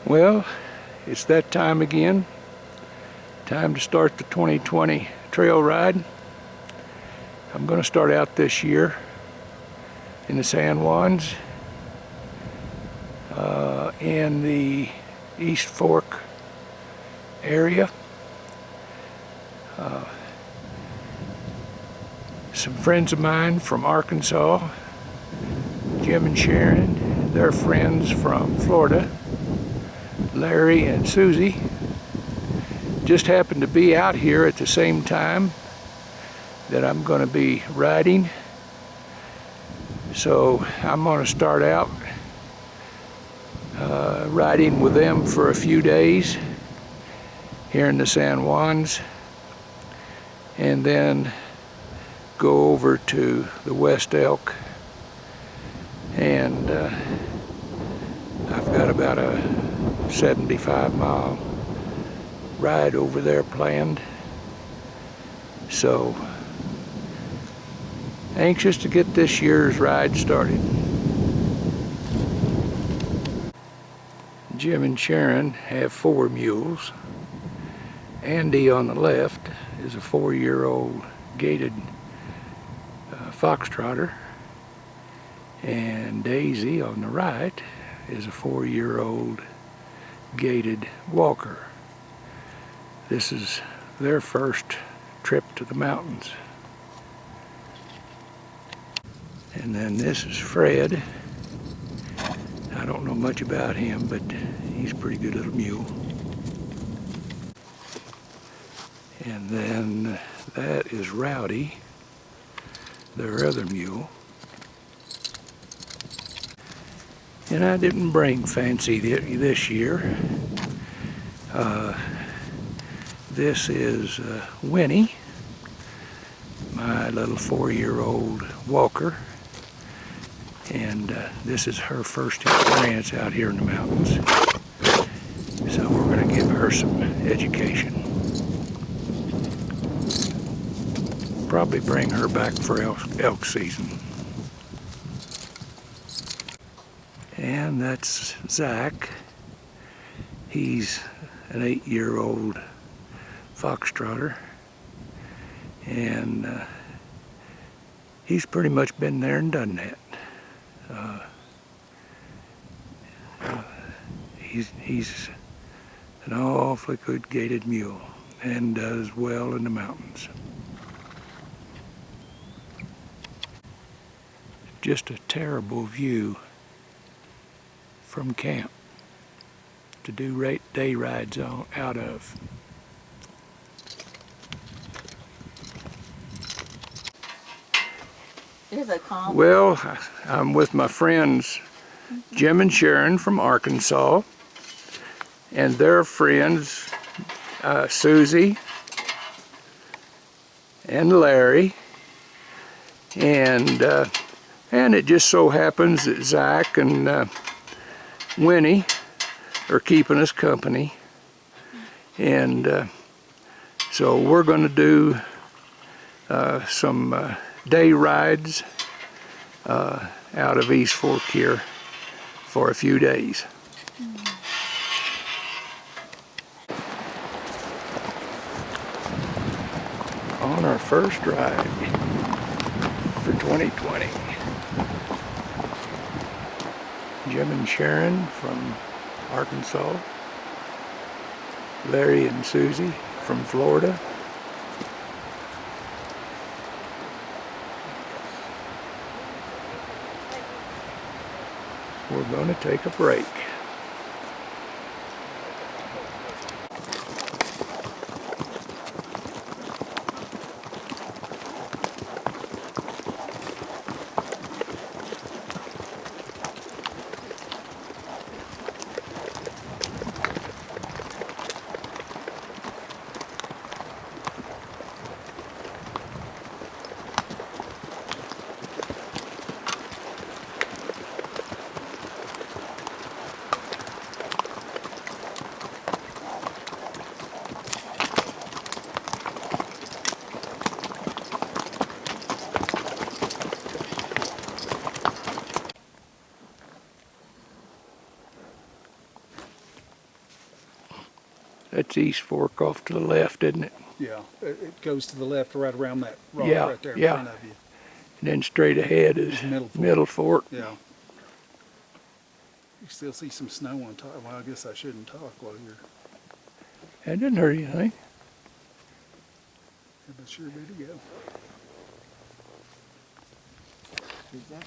Well, it's that time again. Time to start the 2020 trail ride. I'm going to start out this year in the San Juans, in the East Fork area. Some friends of mine from Arkansas, Jim and Sharon, their friends from Florida, Larry and Susie, just happened to be out here at the same time that I'm going to be riding. So I'm going to start out riding with them for a few days here in the San Juans, and then go over to the West Elk, and I've got about a 75-mile ride over there planned. So anxious to get this year's ride started. Jim and Sharon have 4 mules. Andy on the left is a 4-year-old gaited foxtrotter, and Daisy on the right is a 4-year-old gaited walker. This is their first trip to the mountains. And then this is Fred. I don't know much about him, but he's a pretty good little mule. And then that is Rowdy, their other mule. And I didn't bring Fancy this year. This is Winnie, my little 4-year-old walker. And this is her first experience out here in the mountains. So we're going to give her some education. Probably bring her back for elk season. And that's Zach. He's an 8-year-old foxtrotter, and he's pretty much been there and done that. He's an awfully good gaited mule and does well in the mountains. Just a terrible view from camp to do day rides out of. Well, I'm with my friends Jim and Sharon from Arkansas, and their friends Susie and Larry, and it just so happens that Zach and Winnie are keeping us company, and so we're going to do some day rides out of East Fork here for a few days. On our first ride for 2020. Jim and Sharon from Arkansas, Larry and Susie from Florida, we're going to take a break. That's East Fork off to the left, isn't it? Yeah, it goes to the left right around that rock Yeah, right there in yeah. front of you. And then straight ahead is Middle Fork. Yeah. You still see some snow on top. Well, I guess I shouldn't talk while you're... That didn't hurt anything. But sure video. Is that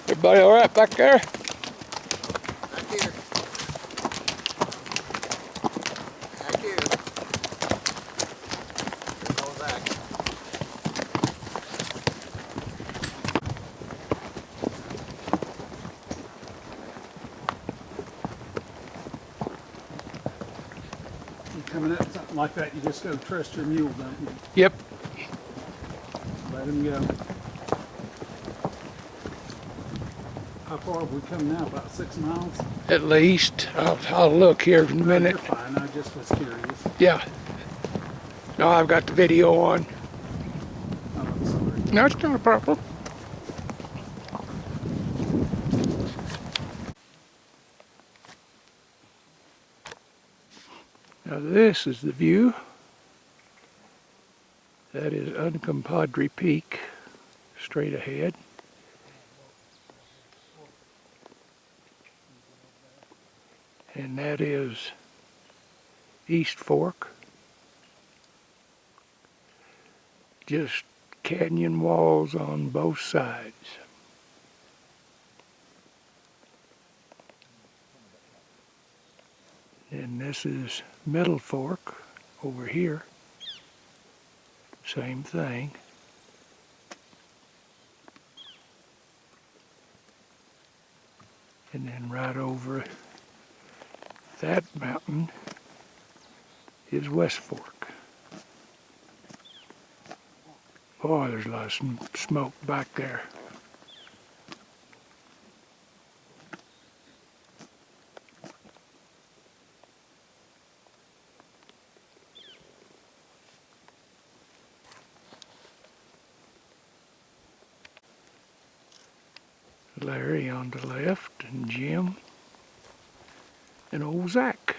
Everybody all right back there? back here? Back here. There goes Zach. You coming up something like that, you just go trust your mule, don't you? Yep. Let him go. How far have we come now? About 6 miles? At least. I'll look here in a No, minute. you're fine. I just was curious. Yeah. No, I've got the video on. Oh, I'm sorry. No, it's not a problem. Now this is the view. That is Uncompadre Peak, straight ahead. And that is East Fork. Just canyon walls on both sides. And this is Middle Fork over here. Same thing. And then right over that mountain is West Fork. Boy, there's a lot of smoke back there. Larry on the left, and Jim, and old Zach.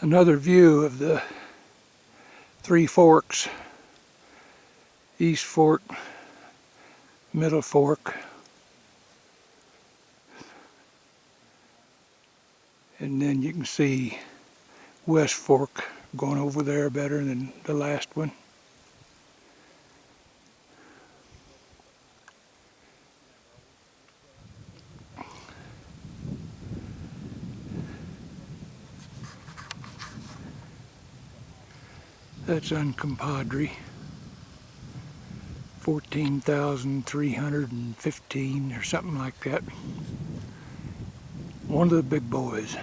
Another view of the three forks, East Fork, Middle Fork, and then you can see West Fork going over there better than the last one. That's Uncompadre, 14,315 or something like that. One of the big boys.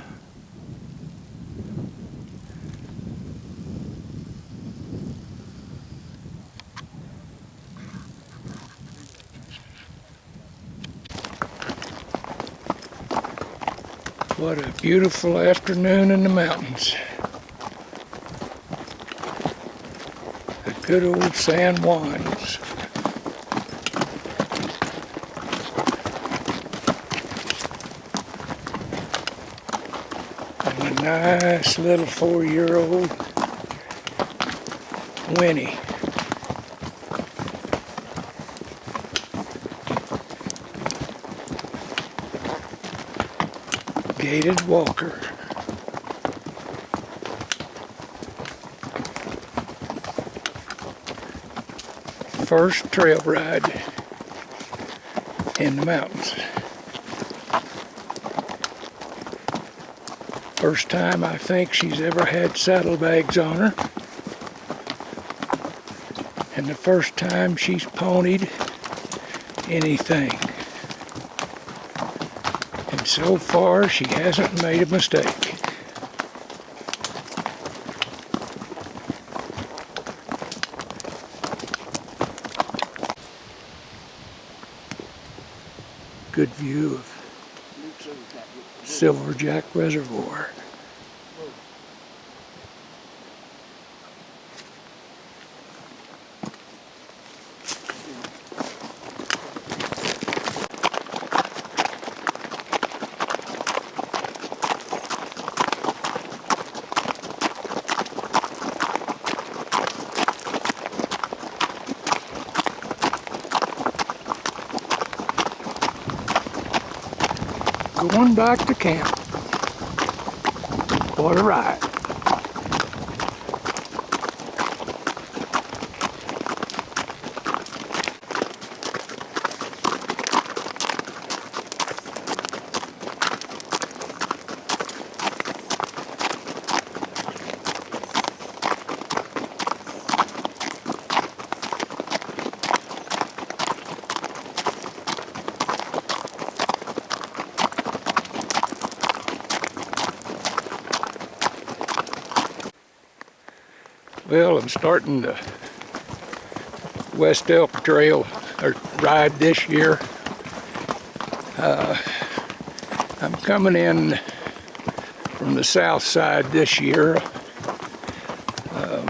What a beautiful afternoon in the mountains. The good old San Juans. And a nice little 4-year-old Winnie. Gaited walker. First trail ride in the mountains. First time I think she's ever had saddlebags on her. And the first time she's ponied anything. And so far, she hasn't made a mistake. Good view of Silverjack Reservoir. Going back to camp. What a ride. Well, I'm starting the West Elk Trail or ride this year. I'm coming in from the south side this year. I'm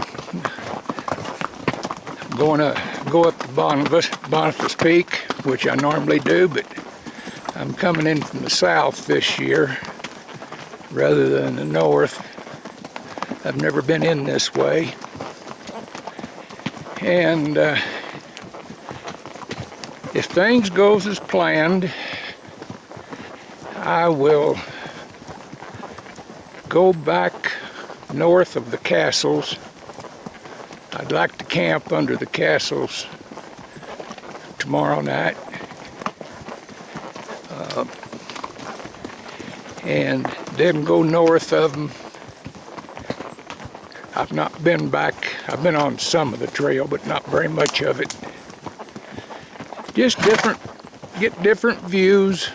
going to go up to Boniface Peak, which I normally do, but I'm coming in from the south this year rather than the north. I've never been in this way. And if things goes as planned, I will go back north of the castles. I'd like to camp under the castles tomorrow night. And then go north of them. I've not been back. I've been on some of the trail, but not very much of it. Just get different views,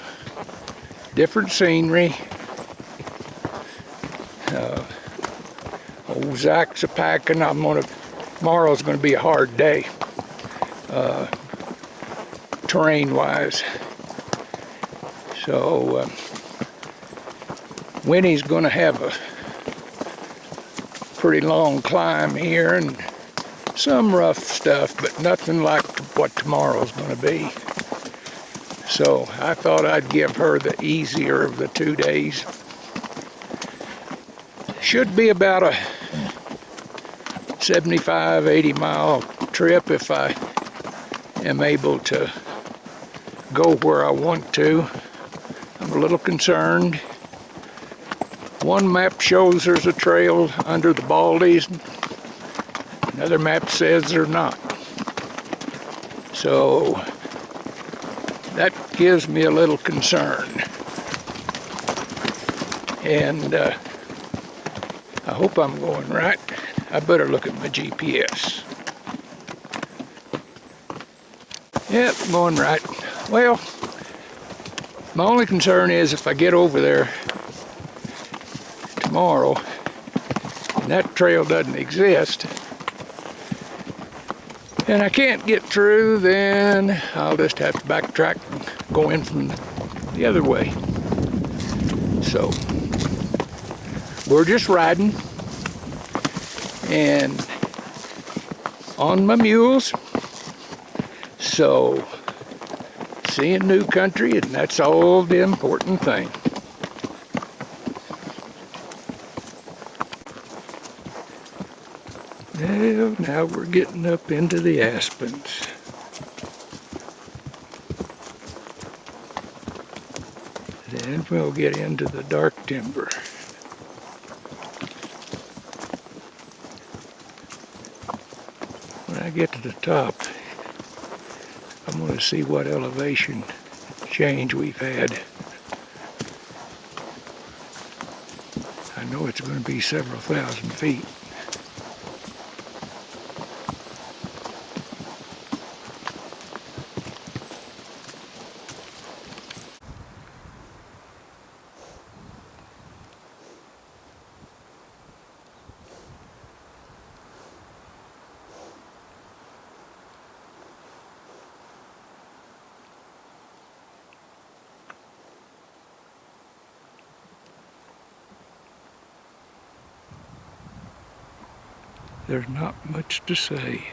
different scenery. Old Zach's a packing. Tomorrow's gonna be a hard day, terrain-wise. So Winnie's gonna have a pretty long climb here and some rough stuff, but nothing like what tomorrow's going to be. So I thought I'd give her the easier of the 2 days. Should be about a 75, 80 mile trip if I am able to go where I want to. I'm a little concerned. One map shows there's a trail under the Baldies. Another map says there's not. So that gives me a little concern. And I hope I'm going right. I better look at my GPS. Yep, going right. Well, my only concern is if I get over there tomorrow and that trail doesn't exist and I can't get through, then I'll just have to backtrack and go in from the other way. So we're just riding and on my mules, so seeing new country, and that's all the important thing. Well, now we're getting up into the aspens. Then we'll get into the dark timber. When I get to the top, I'm going to see what elevation change we've had. I know it's going to be several thousand feet. There's not much to say.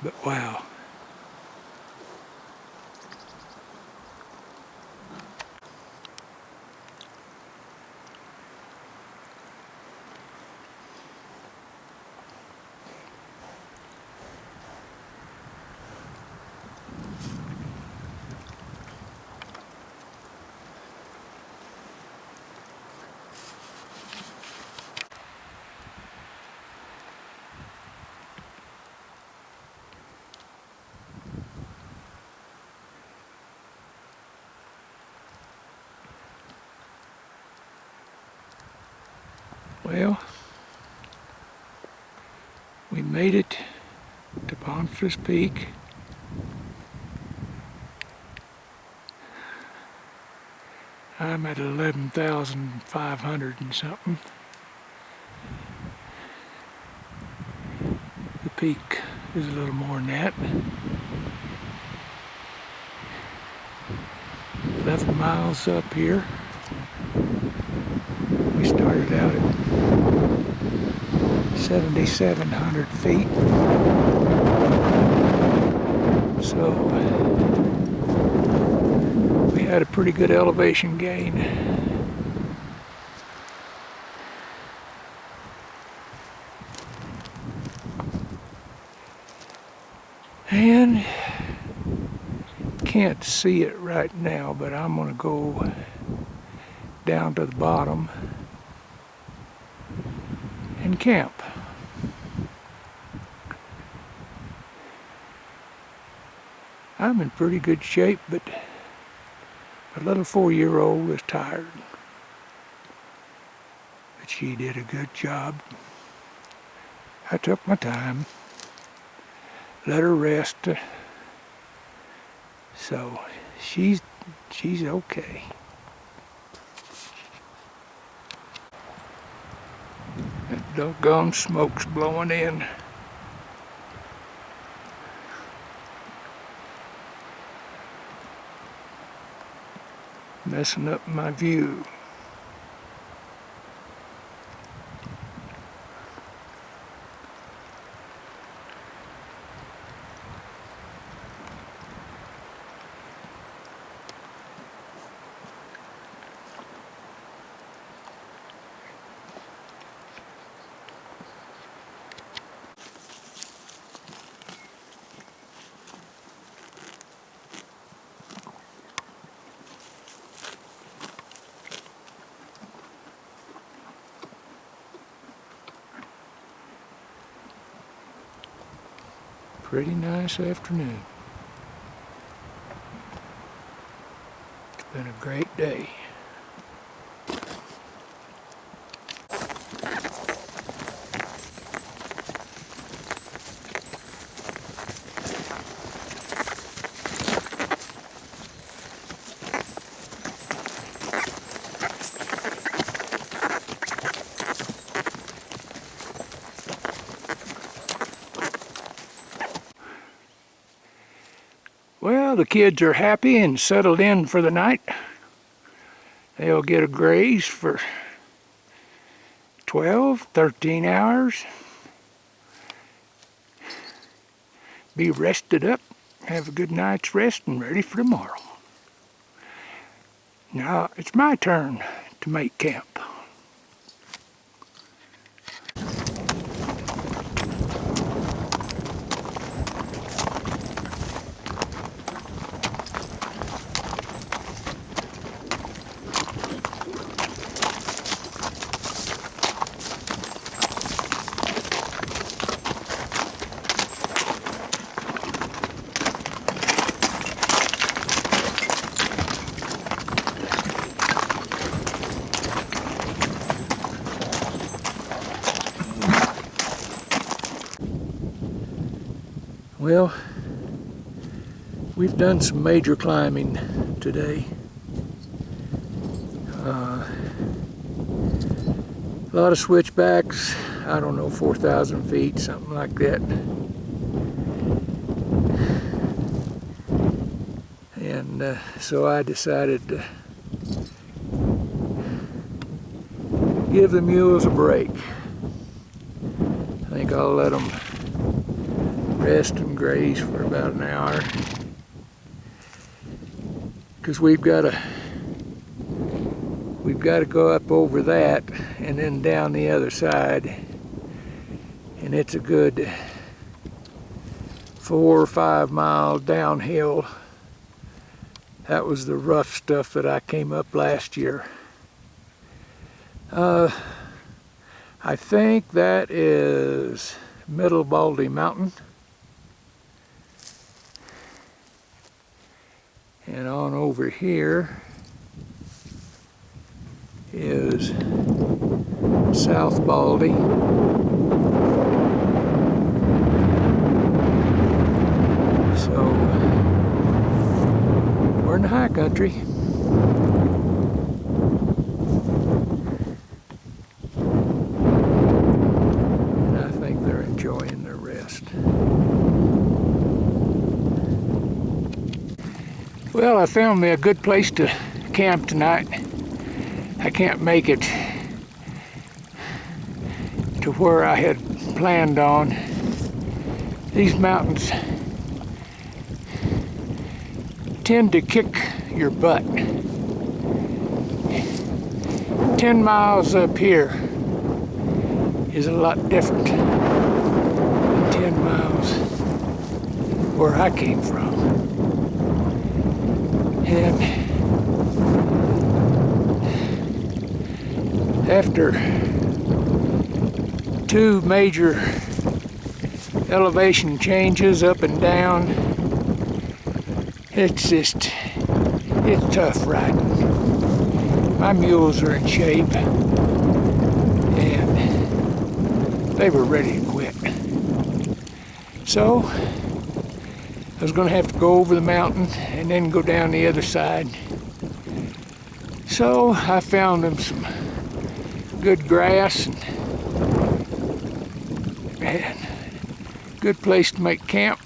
But wow. Well, we made it to Boniface Peak. I'm at 11,500 and something. The peak is a little more than that. 11 miles up here. We started out at 7,700 feet. So we had a pretty good elevation gain. And can't see it right now, but I'm gonna go down to the bottom and camp. I'm in pretty good shape, but a little 4-year-old is tired. But she did a good job. I took my time, let her rest. So she's okay. That doggone smoke's blowing in. Messing up my view. Pretty nice afternoon. It's been a great day. Well, the kids are happy and settled in for the night. They'll get a graze for 12, 13 hours. Be rested up, have a good night's rest, and ready for tomorrow. Now, it's my turn to make camp. Well, we've done some major climbing today. A lot of switchbacks, I don't know, 4,000 feet, something like that. And so I decided to give the mules a break. I think I'll let them rest and graze for about an hour, because we've got to go up over that and then down the other side, and it's a good 4 or 5 miles downhill. That was the rough stuff that I came up last year. I think that is Middle Baldy Mountain. And on over here is South Baldy. So we're in the high country. And I think they're enjoying their rest. Well, I found me a good place to camp tonight. I can't make it to where I had planned on. These mountains tend to kick your butt. 10 miles up here is a lot different than 10 miles where I came from. And after 2 major elevation changes up and down, it's tough riding. My mules are in shape and they were ready to quit. So I was going to have to go over the mountain and then go down the other side. So I found them some good grass and good place to make camp.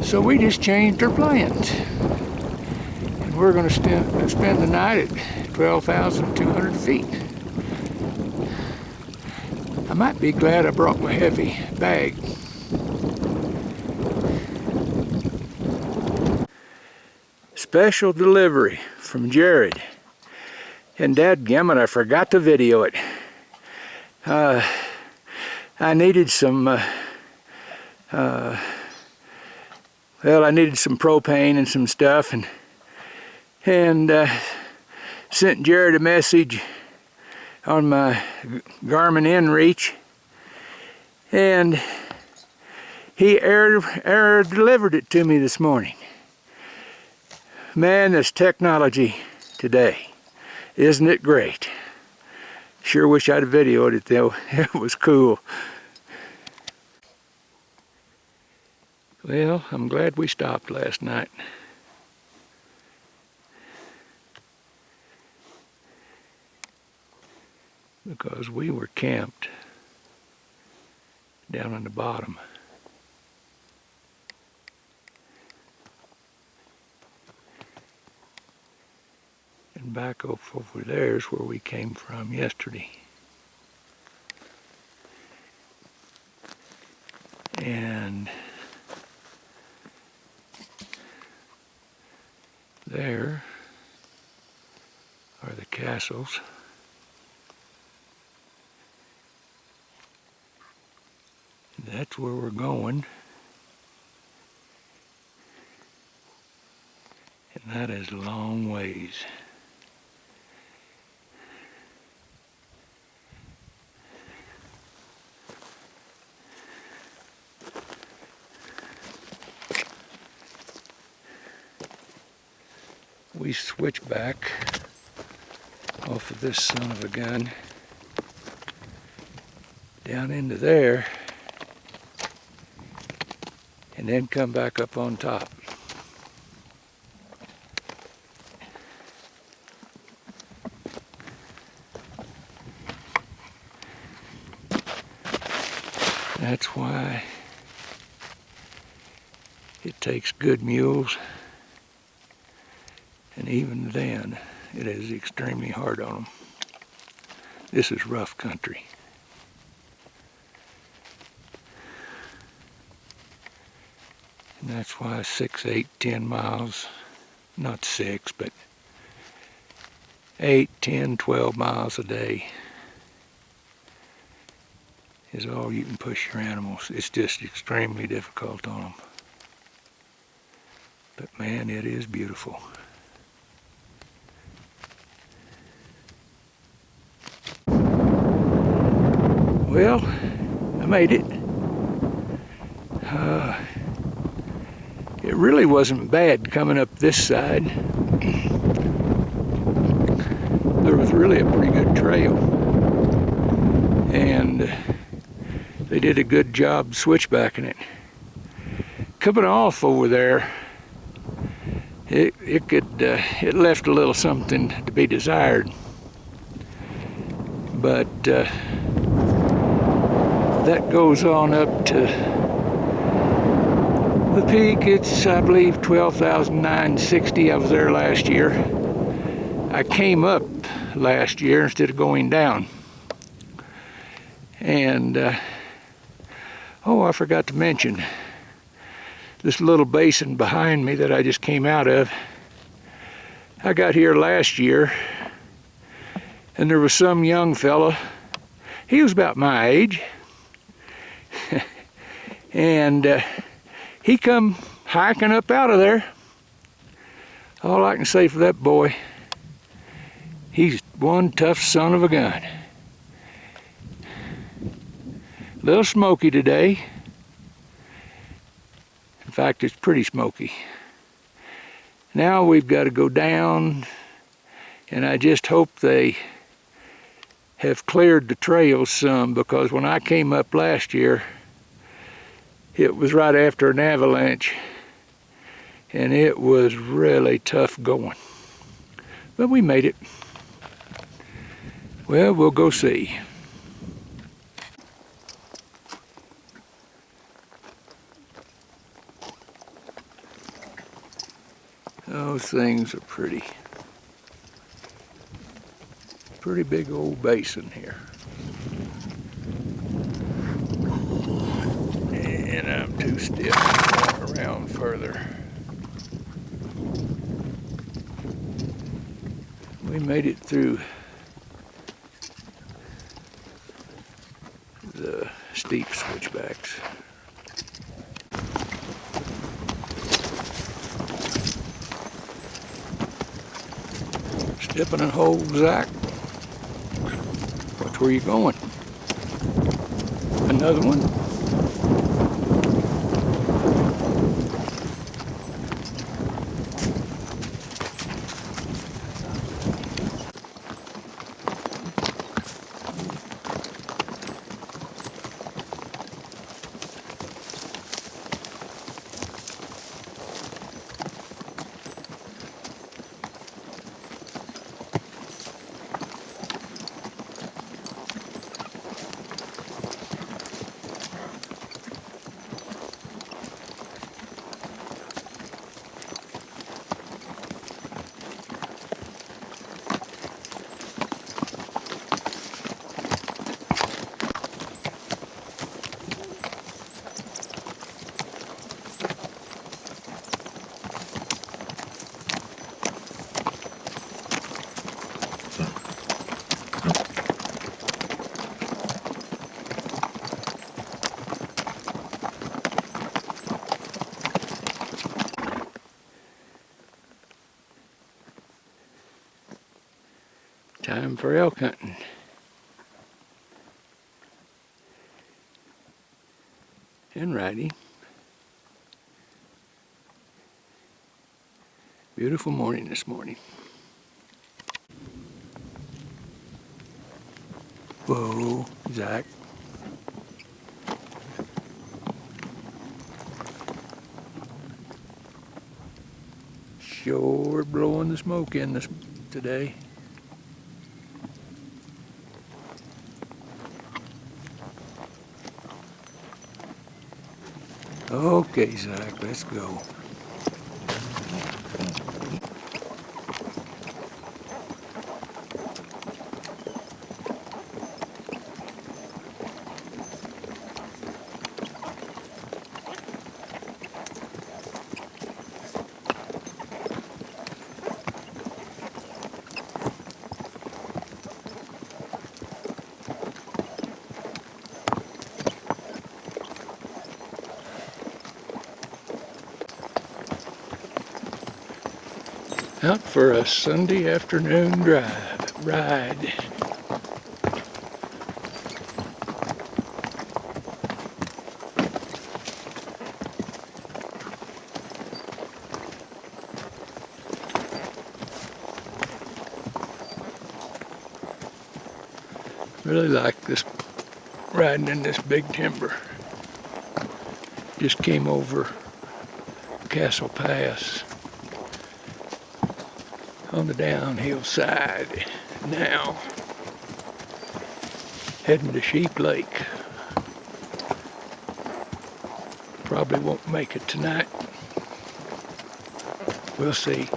So we just changed our plans. And we're going to spend the night at 12,200 feet. I might be glad I brought my heavy bag. Special delivery from Jared. And dadgummit, I forgot to video it. I needed some, I needed some propane and some stuff, and sent Jared a message on my Garmin inReach, and he air delivered it to me this morning. Man, this technology today, isn't it great? Sure wish I'd videoed it though. It was cool. Well, I'm glad we stopped last night. Because we were camped down on the bottom. And back over there is where we came from yesterday. And there are the castles. And that's where we're going. And that is a long ways. We switch back off of this son of a gun down into there and then come back up on top. That's why it takes good mules. And even then, It is extremely hard on them. This is rough country. And that's why 6, 8, 10 miles, not 6, but 8, 10, 12 miles a day is all you can push your animals. It's just extremely difficult on them. But man, it is beautiful. Well, I made it. It really wasn't bad coming up this side. There was really a pretty good trail. And they did a good job switchbacking it. Coming off over there, it left a little something to be desired. But that goes on up to the peak. It's, I believe, 12,960. I was there last year. I came up last year instead of going down. And, oh, I forgot to mention, this little basin behind me that I just came out of, I got here last year, and there was some young fella, he was about my age, and he come hiking up out of there. All I can say for that boy, he's one tough son of a gun. A little smoky today. In fact, it's pretty smoky. Now we've got to go down, and I just hope they have cleared the trails some, because when I came up last year, it was right after an avalanche, and it was really tough going. But we made it. Well, we'll go see. Those things are pretty big old basin here. And I'm too stiff going around further. We made it through the steep switchbacks. Stepping in a hole, Zach. Watch where you're going. Another one. Time for elk hunting. And riding. Beautiful morning this morning. Whoa, Zach. Sure blowing the smoke in this today. Okay, Zach, let's go. Out for a Sunday afternoon ride. Really like this, riding in this big timber. Just came over Castle Pass on the downhill side. Now heading to Sheep Lake. Probably won't make it tonight. We'll see.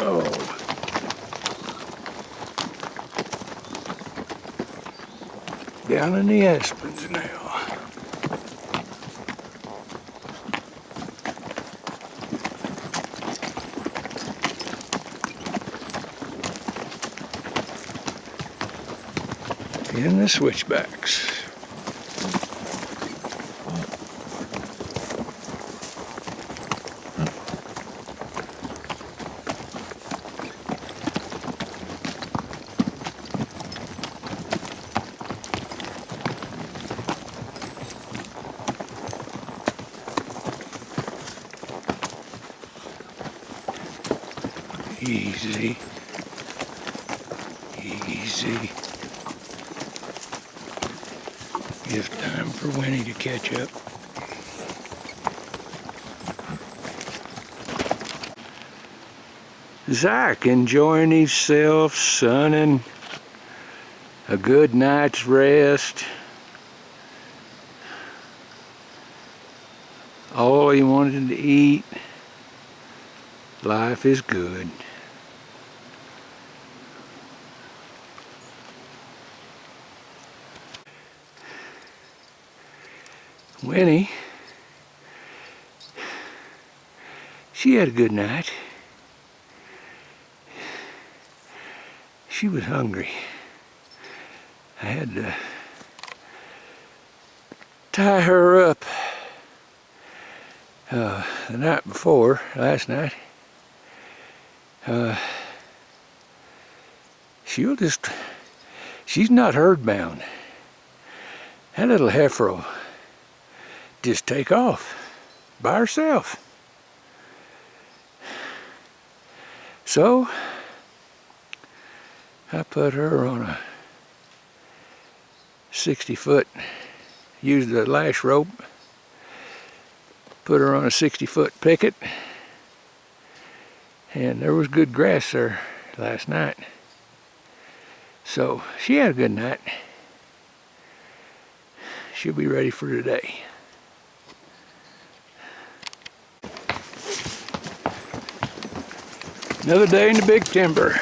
Oh. Down in the aspens now. In the switchbacks. Easy. Easy. Give time for Winnie to catch up. Zach enjoying himself, sunning, a good night's rest. All he wanted to eat. Life is good. Winnie, she had a good night. She was hungry. I had to tie her up the night before, last night. She's not herd bound. That little heifer will just take off by herself. So I put her on a 60-foot, used the lash rope, put her on a 60-foot picket, and there was good grass there last night. So she had a good night. She'll be ready for today. Another day in the big timber.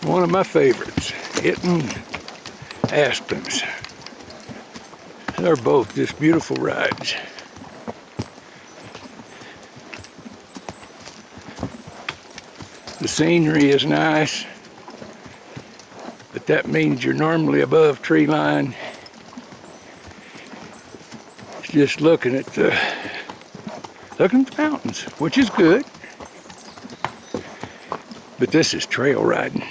One of my favorites, hitting aspens. They're both just beautiful rides. The scenery is nice, but that means you're normally above tree line. It's just looking at the mountains, which is good. But this is trail riding.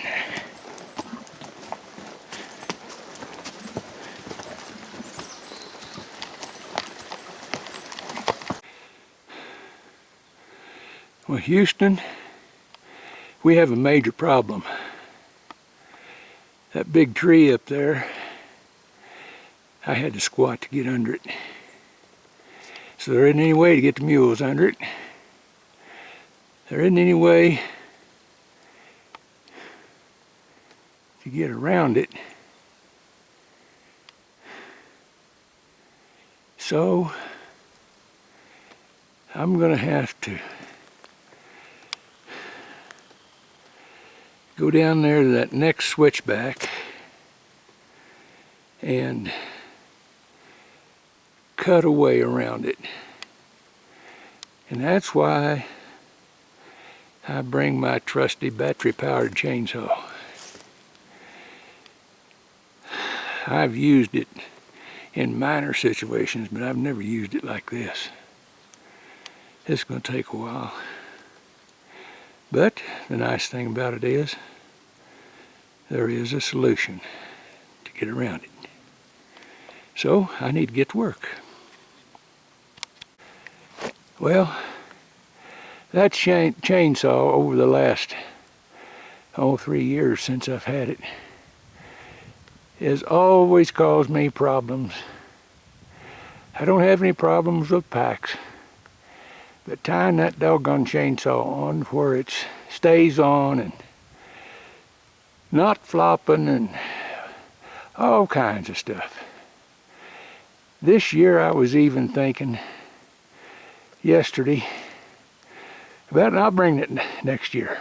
Well, Houston, we have a major problem. That big tree up there, I had to squat to get under it. So there isn't any way to get the mules under it. There isn't any way to get around it. So I'm gonna have to go down there to that next switchback and cut away around it. And that's why I bring my trusty battery-powered chainsaw. I've used it in minor situations, but I've never used it like this. It's going to take a while. But the nice thing about it is there is a solution to get around it. So I need to get to work. Well, that chainsaw over the last 3 years since I've had it has always caused me problems. I don't have any problems with packs, but tying that doggone chainsaw on where it stays on and not flopping and all kinds of stuff. This year I was even thinking yesterday about not bringing it next year.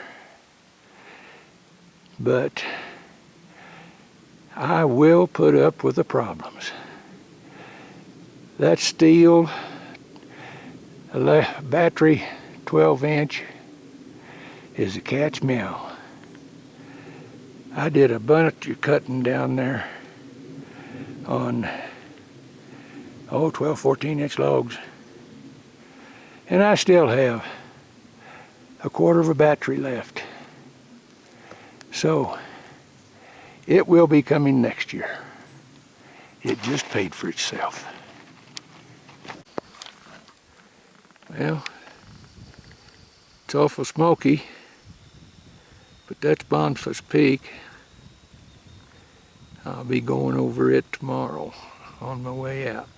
But I will put up with the problems. That steel battery 12-inch is a cat's meow. I did a bunch of cutting down there on 12, 14-inch logs, and I still have a quarter of a battery left. So it will be coming next year. It just paid for itself. Well, it's awful smoky, but that's Boniface Peak. I'll be going over it tomorrow on my way out.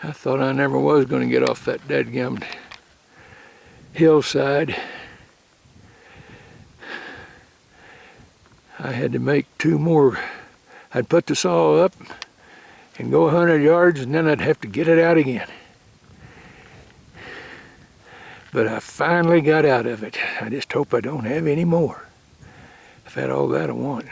I thought I never was going to get off that dadgum hillside. I had to make 2 more. I'd put the saw up and go 100 yards, and then I'd have to get it out again. But I finally got out of it. I just hope I don't have any more. I've had all that I want.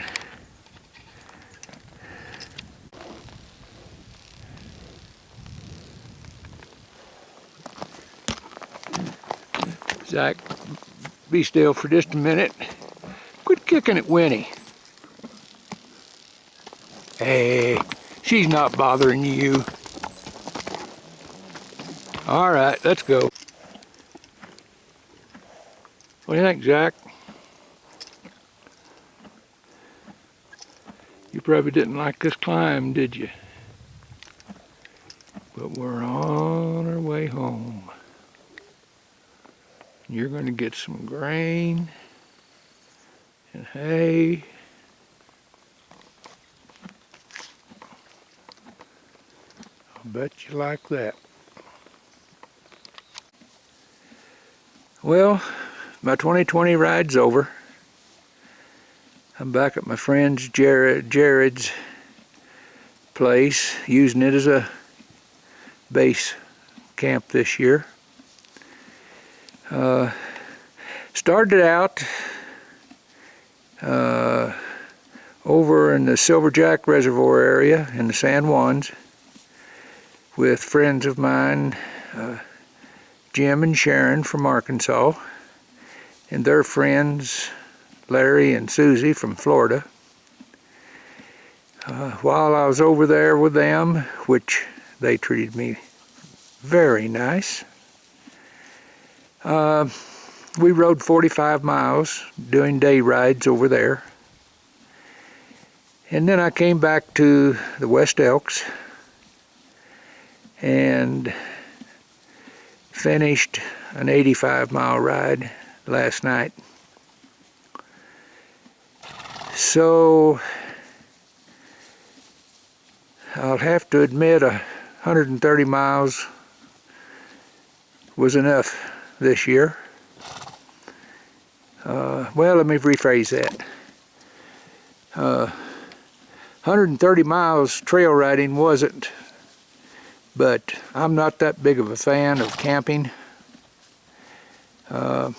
Zach, be still for just a minute. Quit kicking at Winnie. Hey, she's not bothering you. All right, let's go. What do you think, Zach? You probably didn't like this climb, did you? But we're on our way home. You're going to get some grain and hay. I'll bet you like that. Well, my 2020 ride's over. I'm back at my friend's Jared's place, using it as a base camp this year. Started out over in the Silverjack Reservoir area in the San Juans with friends of mine, Jim and Sharon from Arkansas, and their friends Larry and Susie from Florida. While I was over there with them, which they treated me very nice, we rode 45 miles doing day rides over there. And then I came back to the West Elks and finished an 85-mile ride last night. So I'll have to admit 130 miles was enough this year. Well, let me rephrase that. 130 miles trail riding wasn't But I'm not that big of a fan of camping. I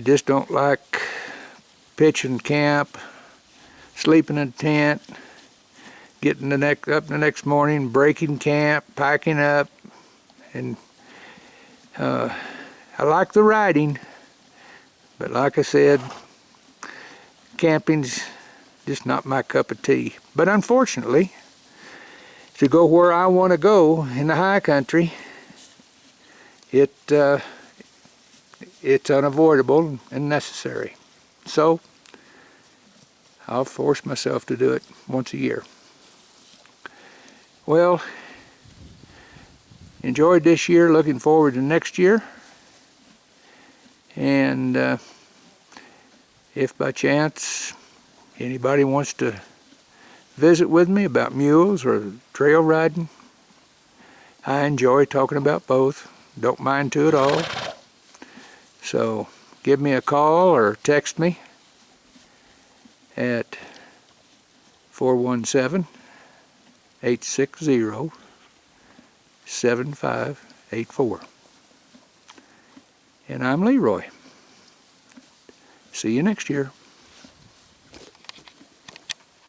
just don't like pitching camp, sleeping in a tent, getting up the next morning, breaking camp, packing up, and I like the riding, but like I said, camping's just not my cup of tea. But unfortunately, to go where I want to go in the high country, it's unavoidable and necessary. So I'll force myself to do it once a year. Well, enjoyed this year, looking forward to next year. And if by chance anybody wants to visit with me about mules or trail riding, I enjoy talking about both. Don't mind to at all. So give me a call or text me at 417-860-7584. And I'm Leroy. See you next year.